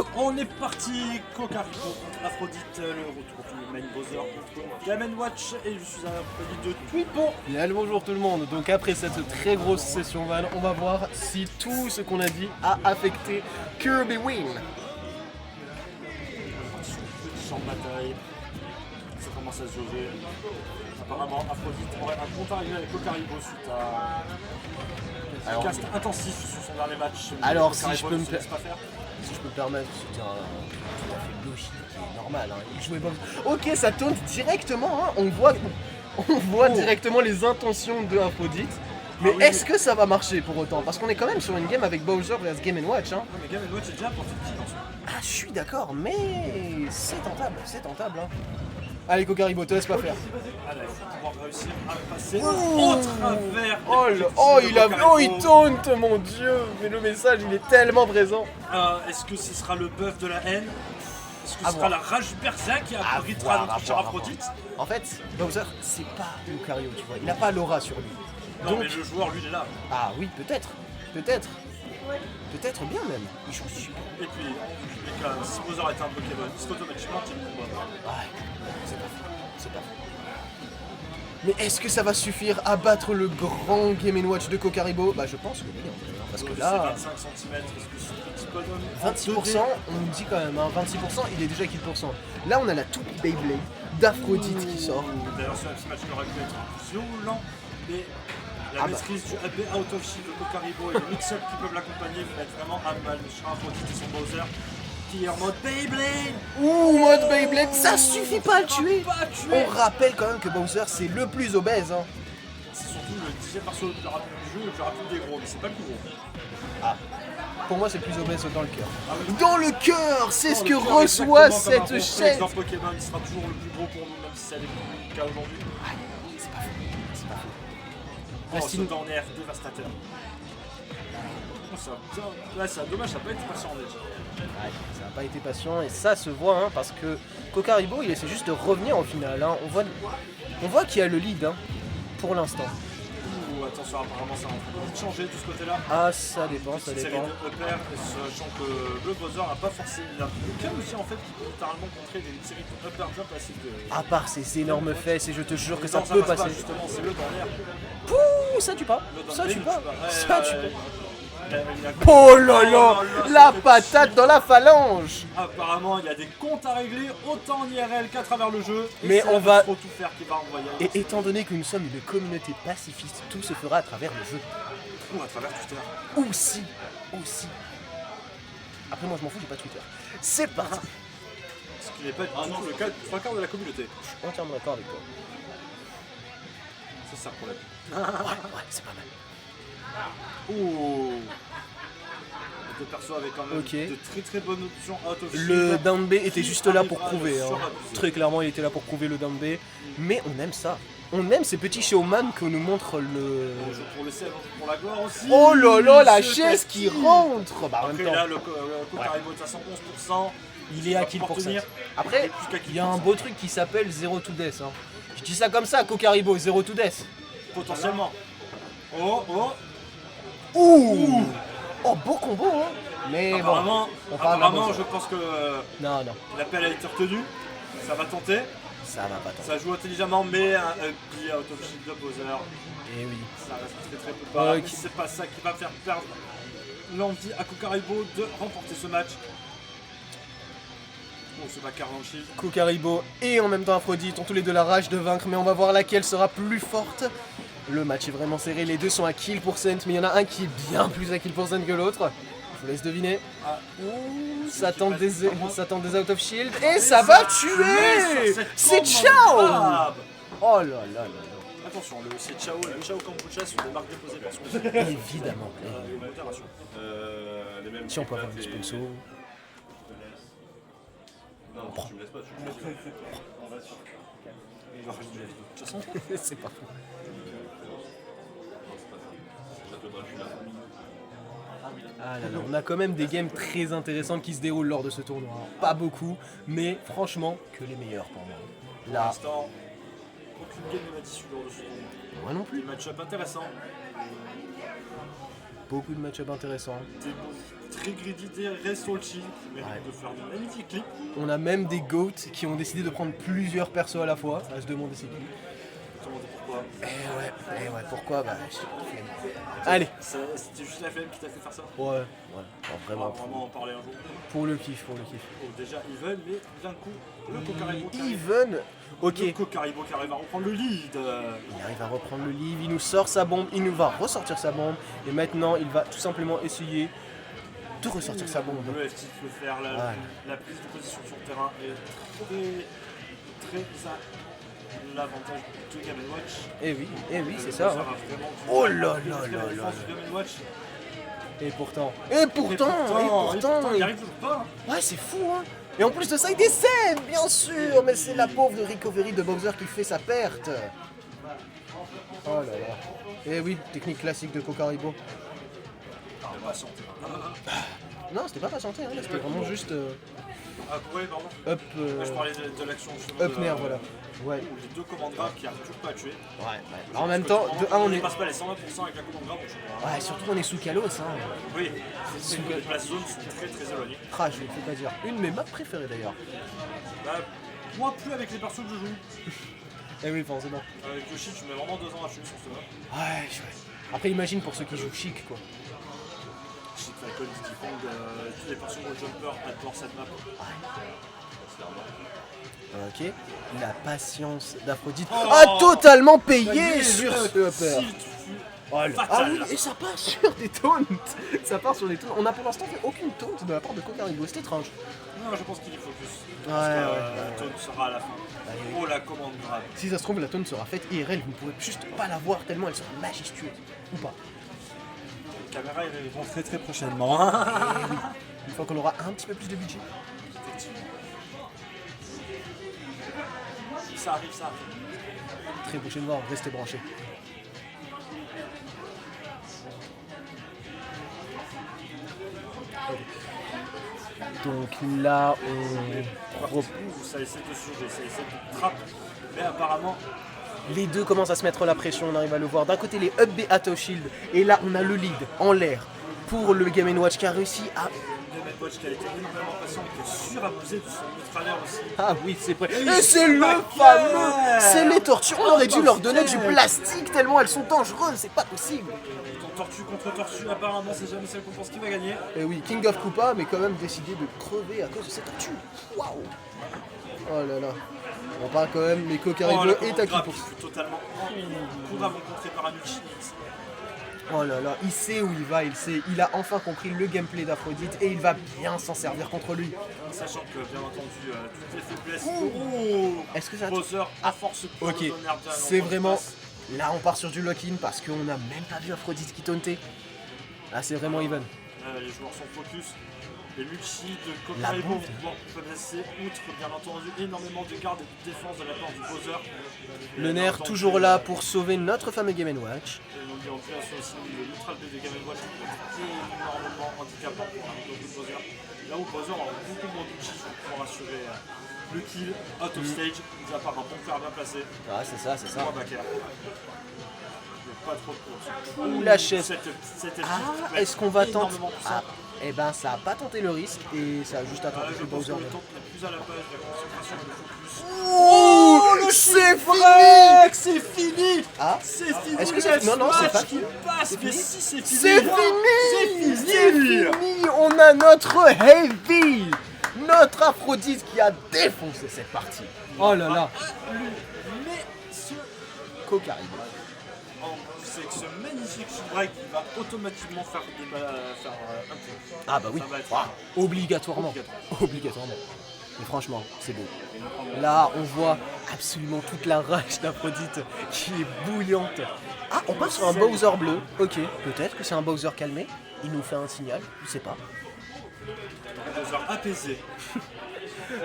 go. On est parti, Kokaribo contre Aphrodite, le retour du main Bowser contre Game & Watch et je suis accompagné de Twipo. Bien le bonjour tout le monde. Donc après cette très grosse session Val, on va voir si tout ce qu'on a dit a affecté Kirby Wing. Petit champ de bataille, ça commence à se jauger. Apparemment Aphrodite aurait un compte arrivé avec Kokaribo suite à un cast intensif sur son dernier match. Alors Kokaribo si je peux ne se laisse pas faire. Si je peux me permettre, c'était tout à fait logique et normal. Hein. Il jouait pas... Ok, ça tourne directement, hein. On voit directement les intentions de Aphrodite. Mais oui, est-ce que ça va marcher pour autant? Parce qu'on est quand même sur une game avec Bowser vs Game & Watch. Hein. Non mais Game & Watch est déjà porté de kill en soi. Ah, je suis d'accord, mais c'est tentable, Hein. Allez, Kokaribo, te laisse pas faire. Allez, il faut pouvoir réussir à passer au travers. Il taunte, mon dieu. Mais le message, il est tellement présent. Est-ce que ce sera le buff de la haine? Est-ce que ce À sera voir. la rage berserk qui abritera notre cher Aphrodite? En fait, Bowser, c'est pas Lucario, tu vois. Il a pas l'aura sur lui. Non Donc- mais le joueur lui il est là. Ah oui, peut-être. Peut-être bien même. Il joue super. Et puis, les cas, si Bowser était un Pokémon, c'est automatiquement team combat. Ouais, c'est pas faux. Mais est-ce que ça va suffire à battre le grand Game & Watch de Kokaribo? Bah je pense que oui, en fait, hein, parce que là, C'est 25 cm, est-ce que ce petit bonhomme en 26%, on nous dit quand même, hein, 26%, il est déjà à 1%. Là on a la toupie Beyblade d'Aphrodite qui sort. D'ailleurs, ce match aurait pu être plus violent, mais la maîtrise du AB Out of Shield de Kokaribo et le mix-up qui peuvent l'accompagner vont mettre vraiment à mal le cher Aphrodite et son Bowser qui est en mode Beyblade. Ouh, mode Beyblade, ça suffit pas à le tuer. Pas à tuer. On rappelle quand même que Bowser c'est le plus obèse. Hein. C'est surtout le 10e perso le plus rapide du jeu, le plus rapide des gros, mais c'est pas le plus gros. Pour moi c'est le plus obèse dans le cœur. Ah oui. Dans le cœur, c'est ce Le que cœur, reçoit exactement comme un cette réflexe chaîne. dans Pokémon, il sera toujours le plus gros pour nous, même si c'est le cas aujourd'hui. C'est pas faux. Oh, ce Restine- down air dévastateur. Là, c'est dommage, ça n'a pas été patient en edge. Ouais, ça n'a pas été patient et ça se voit hein, parce que Kokaribo il essaie juste de revenir au final. Hein. On voit qu'il y a le lead hein, pour l'instant. Ouh, attention, apparemment, ça va vite changer de ce côté-là. Ah ça dépend, ça Petite série dépend. de repères, et sachant que le Bowser n'a pas forcément. Il a aucun aussi en fait qui peut littéralement contrer une série de repères bien passives de. À part ces énormes fesses et je te jure que ça Non, peut passe pas, passer. justement, c'est le down air. Pouh, ça tue pas. Le Ça down tue air, pas. ouais, Ça tue ouais. pas. Il a- Oh là là, la c'est patate dans la phalange. Apparemment, il y a des comptes à régler autant en IRL qu'à travers le jeu. Et Mais c'est on la va- trop tout faire qui va envoyer. Et étant donné que nous sommes une communauté pacifiste, tout se fera à travers le jeu. Ou à travers Twitter. Aussi. Après moi je m'en fous, j'ai pas Twitter. C'est parti. Ce qui n'est pas du tout le cas de 3/4 de la communauté. Je suis entièrement d'accord avec toi. C'est ça le problème. Ouais, c'est pas mal. Ouh. Les deux persos avaient quand même Ok. de très très bonnes options out of Le shield. down B était qui juste là pour arrivera à prouver. le Hein. surabuser. Très clairement, il était là pour prouver le down B. Mais on aime ça. On aime ces petits showman que nous montre le. On joue pour le sel, on joue pour la gloire aussi. Oh là là, la Ce chaise petit. qui rentre. Bah en Après même temps, là, le Kokaribo est à 111%. il est à kill pour ça. Après, il y a un beau truc qui s'appelle Zero to Death. Hein. Je dis ça comme ça, Kokaribo, Zero to Death. Potentiellement. Oh, oh. Ouh. Oh, beau combo, hein. Mais Apparemment, bon, on parle d'un apparemment Bowser. je pense que Non, l'appel a été retenu. Ça va tenter. ça va pas tant. Ça joue intelligemment, mais un upbeat out of shield de Bowser. Eh oui. Ça reste très très peu bas. Ok. Mais c'est pas ça qui va faire perdre l'envie à Kokaribo de remporter ce match. Bon, c'est pas Carl Shield. Kokaribo et en même temps Aphrodite ont tous les deux la rage de vaincre, mais on va voir laquelle sera plus forte. Le match est vraiment serré, les deux sont à kill %, mais il y en a un qui est bien plus à kill % que l'autre. Je vous laisse deviner. Ah, Ça tente des out of shield et et ça va met tuer. sur cette C'est bombe ciao. incroyable. Oh là là là là. Attention, le c'est ciao et le ciao kombucha sont des marques déposées par son Évidemment. modération. Les mêmes Si on peut avoir des et- sponsors. Non, tu me laisses pas, tu me laisses pas. Il va rajouter la vidéo. De toute façon, C'est pas fou. Je te donne, je suis là. Ah là là, on a quand même des games très intéressantes qui se déroulent lors de ce tournoi. Alors, pas beaucoup, mais franchement, que les meilleurs pour moi. pour Là, l'instant, aucune game ne m'a déçu lors de ce tournoi. moi non Des plus. match-up intéressants. beaucoup de match-up intéressants. Des moves très greedy, des restalchi, qui méritent de faire de magnifiques clips. On a même des GOAT qui ont décidé de prendre plusieurs persos à la fois, à se demander c'est qui. Demander pourquoi. Et ouais, pourquoi bah, je sais pas. Allez. C'était juste la flemme qui t'a fait faire ça. Ouais. Non, On va vraiment. vraiment en parler un jour. Pour le kiff. Oh, déjà Even, mais d'un coup, le Kokaribo qui arrive. Even. Ok. Le Kokaribo qui arrive à reprendre le lead. Il arrive à reprendre le livre, il nous sort sa bombe, il nous va ressortir sa bombe. Et maintenant, il va tout simplement essayer de ressortir sa bombe. Le FT peut faire la prise de position sur le terrain est très à l'avantage de Game & Watch. Et oui, c'est ça. Ça Hein. va vraiment Oh là là la là défense là. de Game & Watch. Et pourtant, il arrive toujours pas. ouais, c'est fou, hein. Et en plus de ça, il décède, bien sûr. Mais c'est la pauvre recovery de Bowser qui fait sa perte. Oh là là. Et oui, technique classique de Kokaribo. Non, c'était pas patienté, hein, c'était vraiment juste Ah ouais, pardon. up, Je parlais de l'action justement. up nair, voilà. Ouais. Les deux commandes graves qui arrivent toujours pas à tuer. En même temps, de 1, on est. passe pas les 120% avec la commande grave, je crois. Ouais, surtout on est sous Kalos, hein. Oui, les zones sont très très éloignées. Ah, je ne peux pas dire. Une de mes maps préférées d'ailleurs. Bah, moi plus avec les persos que je joue. Eh oui, forcément. Avec Yoshi, tu mets vraiment 2 ans à tuer sur ce map. Ouais. Après, imagine pour ceux qui jouent chic, quoi. Chic Falcon, Diddy Kong, tous les persos de Jumper adorent cette map. Ok. La patience d'Aphrodite a totalement payé sur ce upper. Oh là. Ah oui, et ça part sur des taunts. Ça part sur des taunts. On a pour l'instant fait aucune taunt de la part de Kokaribo, c'est étrange. Non, je pense qu'il est focus. Ouais. La taunt sera à la fin. oui. Oh, la commande grave. Si ça se trouve, la taunt sera faite IRL, vous ne pourrez juste pas la voir tellement elle sera majestueuse. Ou pas. Les caméras, ils vont très très prochainement. Une fois qu'on aura un petit peu plus de budget. Effectivement. Ça arrive. Très prochainement, restez branchés. Donc là, on... Ça essaie de surger, ça essaie de trapper. Mais apparemment, les deux commencent à se mettre la pression, on arrive à le voir. D'un côté, les up B Auto Shield, et là, on a le lead en l'air pour le Game & Watch qui a réussi à... Game & Watch qui a été énormément patient et qui a surabusé de son ultra-l'air aussi. Ah oui, c'est vrai. Et c'est le fameux... C'est les tortues. On aurait dû leur donner du plastique tellement elles sont dangereuses, c'est pas possible. Tortue contre tortue, apparemment, c'est jamais celle qu'on pense qui va gagner. Et oui, King of Koopa, mais quand même décidé de crever à cause de cette tortue. Waouh. Oh là là. On parle quand même, mais Kokaribo est acquis pour ça. Totalement couramment contré par un ulti. Oh là là, il sait où il va, il a enfin compris le gameplay d'Aphrodite et il va bien s'en servir contre lui. Sachant que, bien entendu, toutes les faiblesses Est-ce que ça... Bowser à force de Ok, c'est vraiment... Là, on part sur du lock-in parce qu'on n'a même pas vu Aphrodite qui tauntait. Là, c'est vraiment even. Les joueurs sont focus. Les multis de Kokaribo vont pouvoir passer outre, bien entendu, énormément de garde et de défense de la part du Bowser. Le nerf toujours là pour sauver notre fameux Game & Watch. Et donc, en plus, aussi l'Ultra B de Game & Watch qui est énormément handicapant pour un Bowser. Là où Bowser a beaucoup moins d'outils pour pouvoir assurer le kill out of stage, mis à part un bon fer bien placé. Ah, c'est ça. Trois backers. Pas trop de course. Ouh, la chaise. Cette Ah, est-ce qu'on va tenter... Ah, eh ben, ça a pas tenté le risque et ça a juste attendu je que pense que Bowser... le temps n'est plus à la page de la concentration et le focus. Oh, c'est fini. C'est fini. Ah, c'est fini. est-ce que c'est... Non, c'est pas fini. Mais si, c'est fini. C'est fini. C'est fini. On a notre Heavy. Notre Aphrodite qui a défoncé cette partie. Oh là là. Mais ce Kokaribo. c'est que ce magnifique break qui va automatiquement faire un point. Ah bah oui, Ça va être- obligatoirement. Mais franchement, c'est beau. Là, on voit absolument toute la rage d'Aphrodite qui est bouillante. Ah, on passe sur un Bowser bleu. Ok, peut-être que c'est un Bowser calmé. Il nous fait un signal, je sais pas. Bowser apaisé.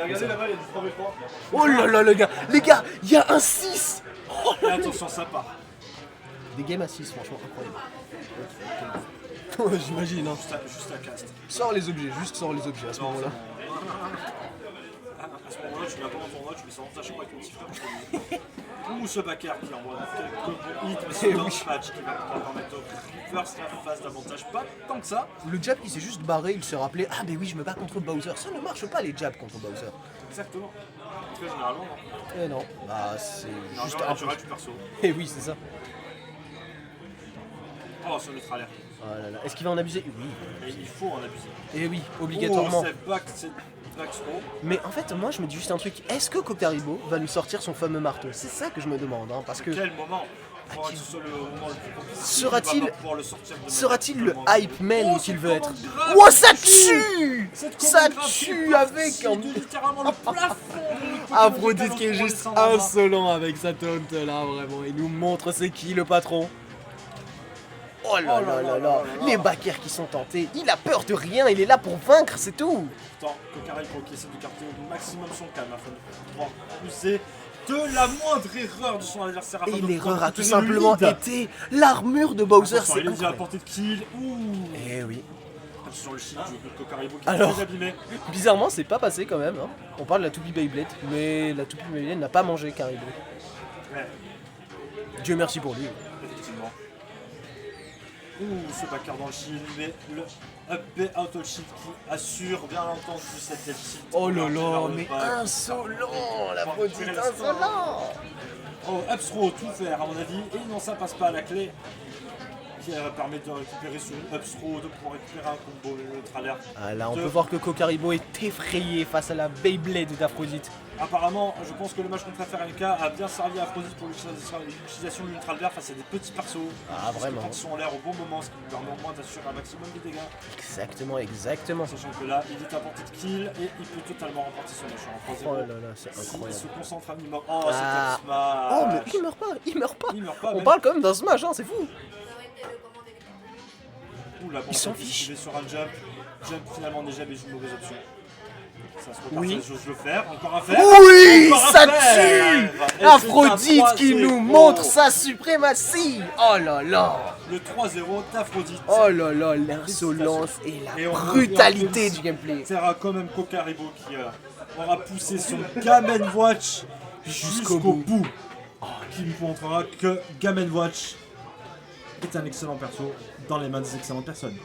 Regardez là-bas, il y a du 3v3. Oh là là, les gars, il y a un 6. Et attention, ça part. Des games à 6, franchement, incroyable. J'imagine, hein. Juste à cast. Sors les objets, juste sors les objets à ce moment-là. À ce moment-là, tu l'as pas dans ton tournoi, tu mets ça dans ta chambre avec ton petit frère. Ou ce backer qui envoie quelques bons hits, mais c'est dans ce match qui va pouvoir permettre de reverse la phase d'avantage. Pas tant que ça. Le jab qui s'est juste barré, il s'est rappelé, ah mais oui, je me bats contre Bowser. Ça ne marche pas les jabs contre Bowser. Exactement. Très généralement, non. Eh non, bah c'est juste Juste un naturel du perso. Eh oui, c'est ça. Oh, ce neutre alerte. Oh là là. Est-ce qu'il va en abuser? Oui. Et il faut en abuser. Eh oui, obligatoirement. Oh, c'est back throw. Mais en fait, moi je me dis juste un truc. Est-ce que Kokaribo va nous sortir son fameux marteau? C'est ça que je me demande, hein, parce que Quel moment pour que ce soit le moment le plus compliqué. Sera-t-il- Il va pas pouvoir le sortir de manière sera-t-il le totalement hype man Oh, qu'il cette veut être? commande grave, Oh, ça tue tue! Cette Ça commande grave tue fait avec partie un... de littéralement le plafond de Aphrodite qui est Pokémon juste sans bras. insolent avec sa taunt là, vraiment. Il nous montre c'est qui le patron. Oh là là là là, les backers qui sont tentés. Il a peur de rien, il est là pour vaincre, c'est tout. Pourtant, Kokaribo qui essaie de garder au maximum son calme afin de pouvoir user de la moindre erreur de son adversaire. afin Et de l'erreur pouvoir a tout tenir le simplement lead. été l'armure de Bowser, Attention, c'est il est déjà à incroyable. portée de kill. Ouh. Eh oui. Attention, le shield de Kokaribo qui Alors. est très abîmé. Bizarrement, c'est pas passé quand même. Hein. On parle de la toupie Beyblade, mais la toupie Beyblade n'a pas mangé Caribou. Ouais, Dieu merci pour lui. effectivement. Ouh, ce backer dans le shield, mais le up B out of shield qui assure bien entendu cette dead shield. Oh là Vers là, le mais bas. insolent, la Pour petite récupérer le score. insolent. Oh, up throw, tout faire à mon avis. Et non, ça passe pas à la clé. Qui permet de récupérer sur une up throw, de pouvoir récupérer un combo neutre alerte. Ah là, on peut voir que Kokaribo est effrayé face à la Beyblade d'Aphrodite. Apparemment, je pense que le match contre FRNK a bien servi à Aphrodite pour l'utilisation de l'Ultra Vert face à des petits persos. Ah, vraiment. Qui sont en l'air au bon moment, ce qui lui permet au moins d'assurer un maximum de dégâts. Exactement, exactement. Sachant que là, il est à portée de kill et il peut totalement remporter son match en 3-0. Oh là là, c'est S'il incroyable. se concentre un minimum. Oh, Ah. c'est un smash. Oh, mais il meurt pas, il meurt pas. Il meurt pas, On même. parle quand même d'un smash, hein, c'est fou. Ouh, la bombe s'en a été fiche. esquivée sur un jump. Jump finalement déjà mais une mauvaise option. Ça se repart, Oui. ça, j'ose le faire. Encore un faire. Oui, Encore un ça faire. tue. Et c'est Aphrodite un qui 3-0. nous montre sa suprématie. Oh là là. Le 3-0 d'Aphrodite. Oh là là, l'insolence et Et la on brutalité revient du gameplay. Sera quand même Kokaribo qui aura poussé son Game & Watch jusqu'au bout. Qui nous montrera que Game & Watch est un excellent perso dans les mains des excellentes personnes.